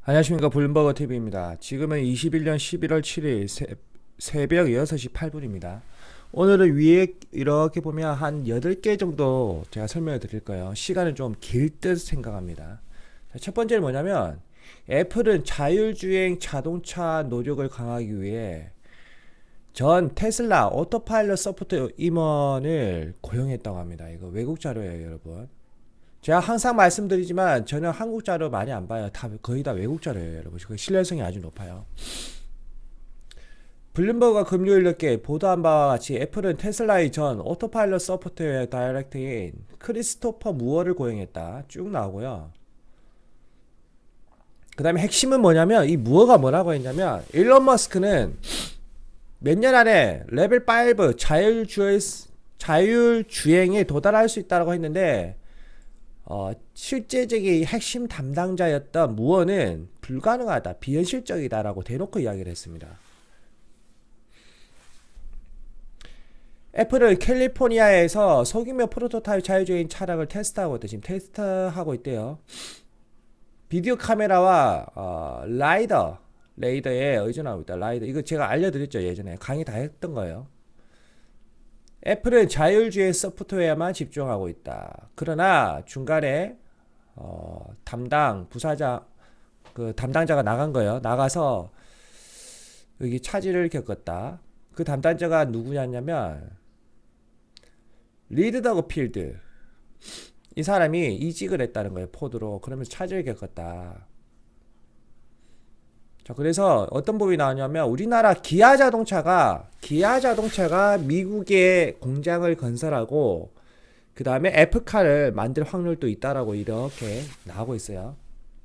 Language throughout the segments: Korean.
안녕하십니까. 블룸버그 TV입니다. 지금은 21년 11월 7일 새벽 6시 8분입니다. 오늘은 위에 이렇게 보면 한 8개 정도 제가 설명을 드릴 거예요. 시간은 좀 길 듯 생각합니다. 첫 번째는 뭐냐면 애플은 자율주행 자동차 노력을 강화하기 위해 전 테슬라 오토파일럿 소프트웨어 임원을 고용했다고 합니다. 이거 외국 자료예요, 여러분. 제가 항상 말씀드리지만 저는 한국 자료 많이 안 봐요. 거의 다 외국 자료예요, 여러분. 그 신뢰성이 아주 높아요. 블룸버그가 금요일 늦게 보도한 바와 같이 애플은 테슬라의 전 오토파일럿 소프트웨어 다이렉터인 크리스토퍼 무어를 고용했다. 쭉 나오고요. 그 다음에 핵심은 뭐냐면 이 무어가 뭐라고 했냐면 일론 머스크는 몇 년 안에 레벨 5 자율주행에 도달할 수 있다고 했는데 실제적인 핵심 담당자였던 무어는 불가능하다, 비현실적이다라고 대놓고 이야기를 했습니다. 애플은 캘리포니아에서 소규모 프로토타입 자율주행 차량을 지금 테스트하고 있대요. 비디오 카메라와 레이더에 의존하고 있다. 라이더 이거 제가 알려드렸죠, 예전에 강의 다 했던 거예요. 애플은 자율주행 소프트웨어만 집중하고 있다. 그러나 중간에 담당자가 나간 거예요. 나가서 여기 차질을 겪었다. 그 담당자가 누구냐면 리드 더그 필드. 이 사람이 이직을 했다는 거예요, 포드로. 그러면서 차질을 겪었다. 자, 그래서 어떤 법이 나왔냐면 우리나라 기아 자동차가 미국에 공장을 건설하고 그 다음에 애플카를 만들 확률도 있다라고 이렇게 나오고 있어요.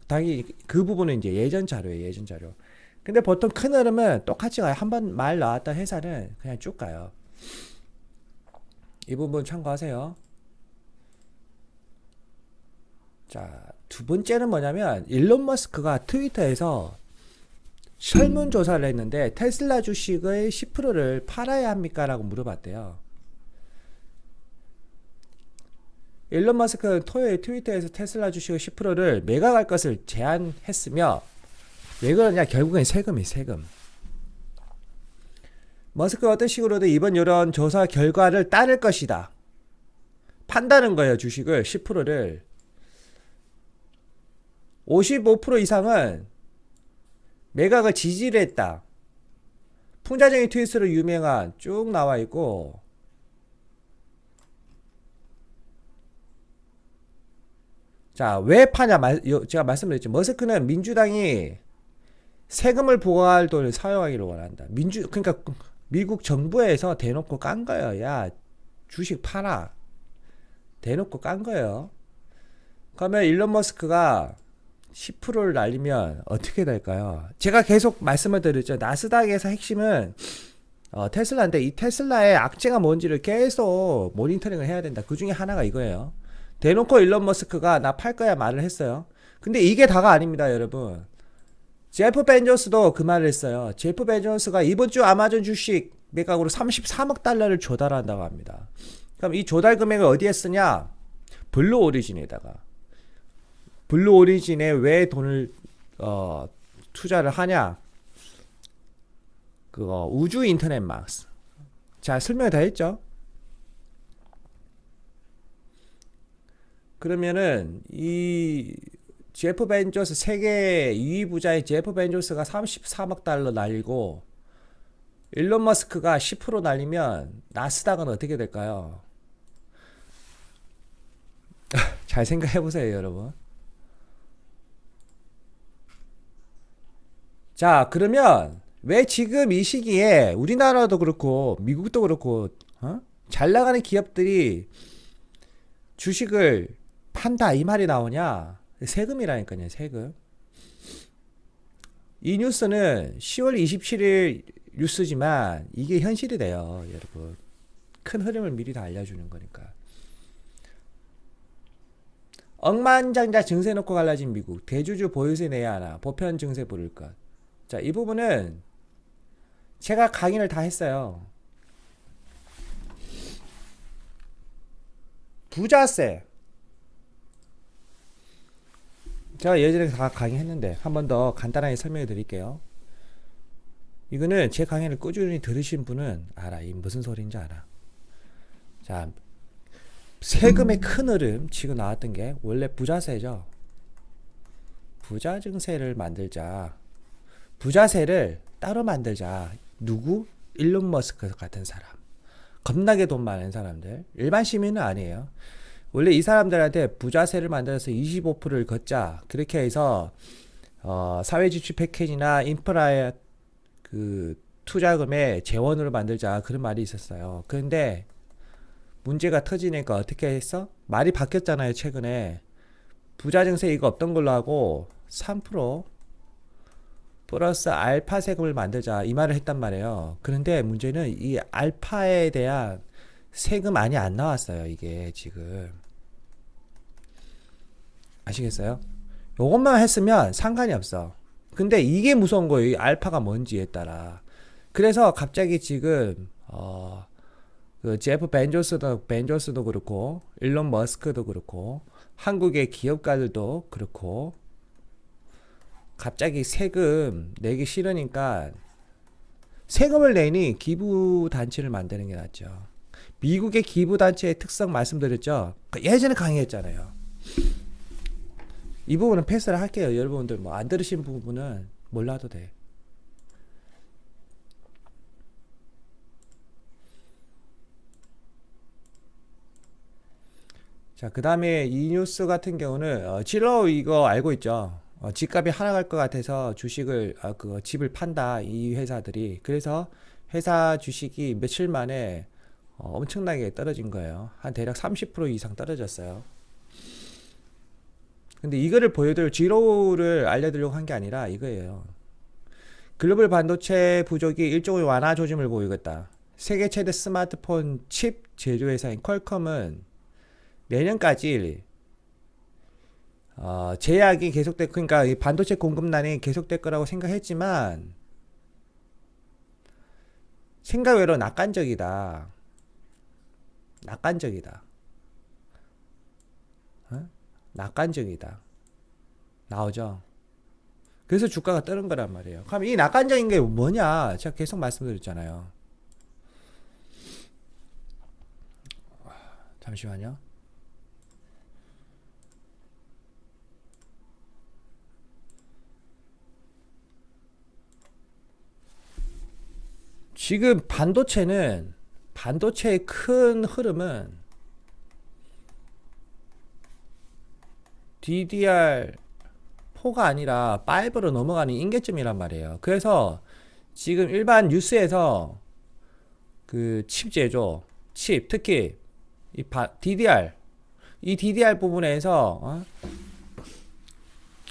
당연히 그 부분은 이제 예전 자료예요, 예전 자료. 근데 보통 큰 흐름은 똑같이 가요. 한번 말 나왔던 회사는 그냥 쭉 가요. 이 부분 참고하세요. 자, 두 번째는 뭐냐면 일론 머스크가 트위터에서 설문조사를 했는데 테슬라 주식의 10%를 팔아야 합니까? 라고 물어봤대요. 일론 머스크는 토요일 트위터에서 테슬라 주식의 10%를 매각할 것을 제안했으며 왜 그러냐? 결국엔 세금이 세금. 머스크가 어떤 식으로든 이번 여론조사 결과를 따를 것이다. 판다는 거예요. 주식을 10%를 55% 이상은 매각을 지지를 했다. 풍자적인 트윗으로 유명한 쭉 나와 있고, 자, 왜 파냐? 제가 말씀드렸죠. 머스크는 민주당이 세금을 부과할 돈을 사용하기를 원한다. 그러니까 미국 정부에서 대놓고 깐 거예요. 야, 주식 팔아. 대놓고 깐 거예요. 그러면 일론 머스크가 10%를 날리면 어떻게 될까요? 제가 계속 말씀을 드렸죠. 나스닥에서 핵심은 테슬라인데 이 테슬라의 악재가 뭔지를 계속 모니터링을 해야 된다. 그 중에 하나가 이거예요. 대놓고 일론 머스크가 나 팔 거야 말을 했어요. 근데 이게 다가 아닙니다, 여러분. 제프 벤조스도 그 말을 했어요. 제프 벤조스가 이번 주 아마존 주식 매각으로 33억 달러를 조달한다고 합니다. 그럼 이 조달 금액을 어디에 쓰냐? 블루 오리진에다가. 블루 오리진에 왜 돈을 투자를 하냐? 그거 우주 인터넷망. 자, 설명이 다 했죠? 그러면은 이 제프 벤조스 세계 2위 부자인 제프 벤조스가 33억 달러 날리고 일론 머스크가 10% 날리면 나스닥은 어떻게 될까요? 잘 생각해 보세요, 여러분. 자, 그러면 왜 지금 이 시기에 우리나라도 그렇고 미국도 그렇고 잘 나가는 기업들이 주식을 판다 이 말이 나오냐? 세금이라니까요, 세금. 이 뉴스는 10월 27일 뉴스지만 이게 현실이 돼요, 여러분. 큰 흐름을 미리 다 알려주는 거니까. 억만장자 증세 놓고 갈라진 미국. 대주주 보유세 내야 하나. 보편 증세 부를 것. 자, 이 부분은 제가 강의를 다 했어요. 부자세. 제가 예전에 다 강의했는데 한 번 더 간단하게 설명해 드릴게요. 이거는 제 강의를 꾸준히 들으신 분은 알아. 이 무슨 소리인지 알아. 자, 세금의 큰 흐름 지금 나왔던 게 원래 부자세죠. 부자 증세를 만들자. 부자세를 따로 만들자. 누구? 일론 머스크 같은 사람. 겁나게 돈 많은 사람들. 일반 시민은 아니에요. 원래 이 사람들한테 부자세를 만들어서 25%를 걷자. 그렇게 해서 사회지출 패키지나 인프라의 그 투자금에 재원으로 만들자. 그런 말이 있었어요. 그런데 문제가 터지니까 어떻게 했어? 말이 바뀌었잖아요. 최근에. 부자 증세 이거 없던 걸로 하고 3% 플러스 알파 세금을 만들자 이 말을 했단 말이에요. 그런데 문제는 이 알파에 대한 세금 많이 안 나왔어요. 이게 지금 아시겠어요? 요것만 했으면 상관이 없어. 근데 이게 무서운 거예요. 이 알파가 뭔지에 따라. 그래서 갑자기 지금 그 제프 벤조스도 그렇고 일론 머스크도 그렇고 한국의 기업가들도 그렇고 갑자기 세금 내기 싫으니까 세금을 내니 기부단체를 만드는 게 낫죠. 미국의 기부단체의 특성 말씀드렸죠. 예전에 강의했잖아요. 이 부분은 패스를 할게요. 여러분들 뭐 안 들으신 부분은 몰라도 돼. 자, 그 다음에 이 뉴스 같은 경우는 질러 이거 알고 있죠. 집값이 하락할 것 같아서 주식을 집을 판다 이 회사들이. 그래서 회사 주식이 며칠 만에 엄청나게 떨어진 거예요. 한 대략 30% 이상 떨어졌어요. 근데 이거를 보여드릴 지로를 알려드리려고 한 게 아니라 이거예요. 글로벌 반도체 부족이 일종의 완화 조짐을 보이겠다. 세계 최대 스마트폰 칩 제조회사인 퀄컴은 내년까지 제약이 계속될, 그러니까 이 반도체 공급난이 계속될 거라고 생각했지만 생각 외로 낙관적이다. 낙관적이다. 낙관적이다. 나오죠. 그래서 주가가 뜨는 거란 말이에요. 그럼 이 낙관적인 게 뭐냐? 제가 계속 말씀드렸잖아요. 잠시만요. 지금 반도체의 큰 흐름은 DDR4가 아니라 5로 넘어가는 인계점이란 말이에요. 그래서 지금 일반 뉴스에서 그 칩 제조, 특히 이 DDR 부분에서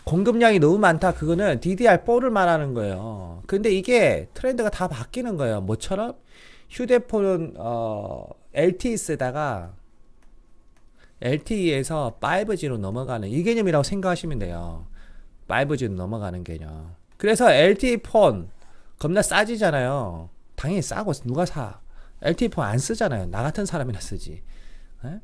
공급량이 너무 많다. 그거는 DDR4를 말하는 거예요. 근데 이게 트렌드가 다 바뀌는 거예요. 뭐처럼? 휴대폰은 LTE 쓰다가 LTE에서 5G로 넘어가는 이 개념이라고 생각하시면 돼요. 5G로 넘어가는 개념. 그래서 LTE 폰 겁나 싸지잖아요. 당연히 싸고 누가 사? LTE 폰 안 쓰잖아요. 나 같은 사람이나 쓰지. 에?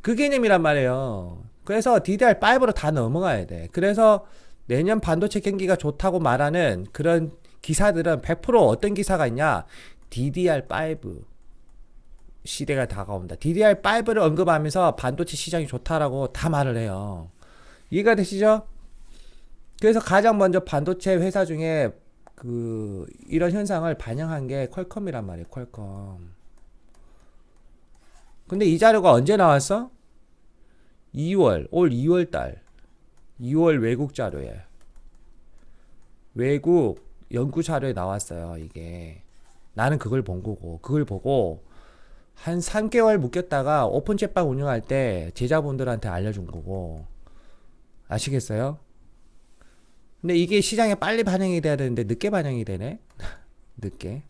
그 개념이란 말이에요. 그래서 DDR5로 다 넘어가야 돼. 그래서 내년 반도체 경기가 좋다고 말하는 그런 기사들은 100% 어떤 기사가 있냐? DDR5 시대가 다가온다. DDR5를 언급하면서 반도체 시장이 좋다라고 다 말을 해요. 이해가 되시죠? 그래서 가장 먼저 반도체 회사 중에 이런 현상을 반영한 게 퀄컴이란 말이에요. 퀄컴. 근데 이 자료가 언제 나왔어? 올 2월 달. 2월 외국 자료에. 외국 연구 자료에 나왔어요, 이게. 나는 그걸 본 거고. 그걸 보고 한 3개월 묶였다가 오픈 챗방 운영할 때 제자분들한테 알려준 거고. 아시겠어요? 근데 이게 시장에 빨리 반영이 돼야 되는데 늦게 반영이 되네? 늦게.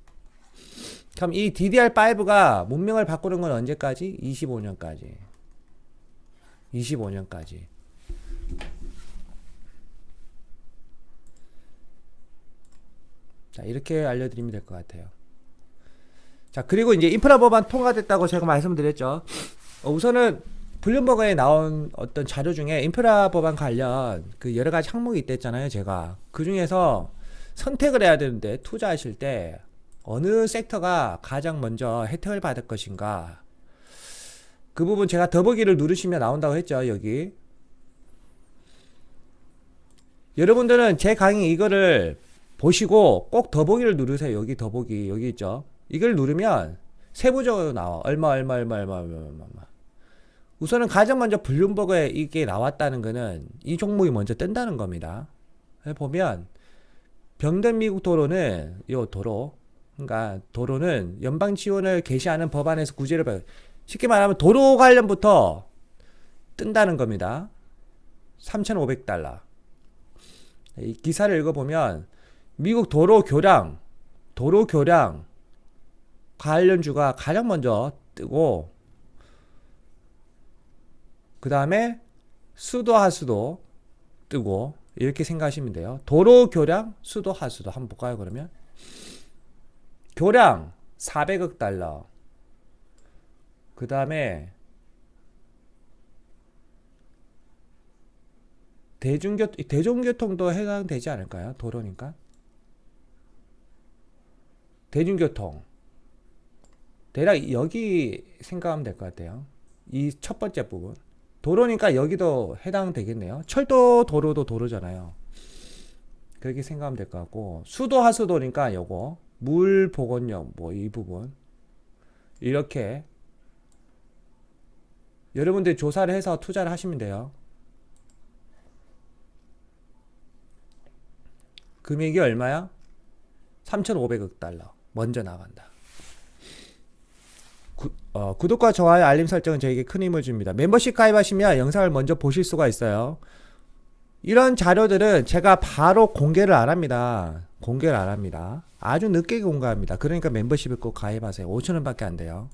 그럼 이 DDR5가 문명을 바꾸는 건 언제까지? 25년까지. 25년까지. 자, 이렇게 알려드리면 될 것 같아요. 자, 그리고 이제 인프라 법안 통과됐다고 제가 말씀드렸죠. 우선은 블룸버그에 나온 어떤 자료 중에 인프라 법안 관련 그 여러 가지 항목이 있댔잖아요, 제가. 그 중에서 선택을 해야 되는데 투자하실 때 어느 섹터가 가장 먼저 혜택을 받을 것인가. 그 부분 제가 더보기를 누르시면 나온다고 했죠, 여기. 여러분들은 제 강의 이거를 보시고 꼭 더보기를 누르세요. 여기 더보기, 여기 있죠. 이걸 누르면 세부적으로 나와. 얼마. 우선은 가장 먼저 블룸버그에 이게 나왔다는 거는 이 종목이 먼저 뜬다는 겁니다. 보면 병든 미국 도로는 요 도로, 그러니까 도로는 연방 지원을 개시하는 법안에서 구제를 받. 쉽게 말하면 도로 관련부터 뜬다는 겁니다. 3,500달러. 이 기사를 읽어보면 미국 도로 교량 관련주가 가장 먼저 뜨고, 그 다음에 수도 하수도 뜨고, 이렇게 생각하시면 돼요. 도로 교량, 수도 하수도 한번 볼까요, 그러면? 교량 400억 달러. 그 다음에 대중교통도 해당되지 않을까요? 도로니까. 대중교통. 대략 여기 생각하면 될 것 같아요. 이 첫 번째 부분. 도로니까 여기도 해당되겠네요. 철도 도로도 도로잖아요. 그렇게 생각하면 될 것 같고, 수도 하수도니까 요거 물 보건력 뭐 이 부분 이렇게 여러분들 조사를 해서 투자를 하시면 돼요. 금액이 얼마야? 3,500억 달러 먼저 나간다. 구독과 좋아요, 알림 설정은 저에게 큰 힘을 줍니다. 멤버십 가입하시면 영상을 먼저 보실 수가 있어요. 이런 자료들은 제가 바로 공개를 안 합니다. 아주 늦게 공개합니다. 그러니까 멤버십을 꼭 가입하세요. 5,000원 밖에 안 돼요.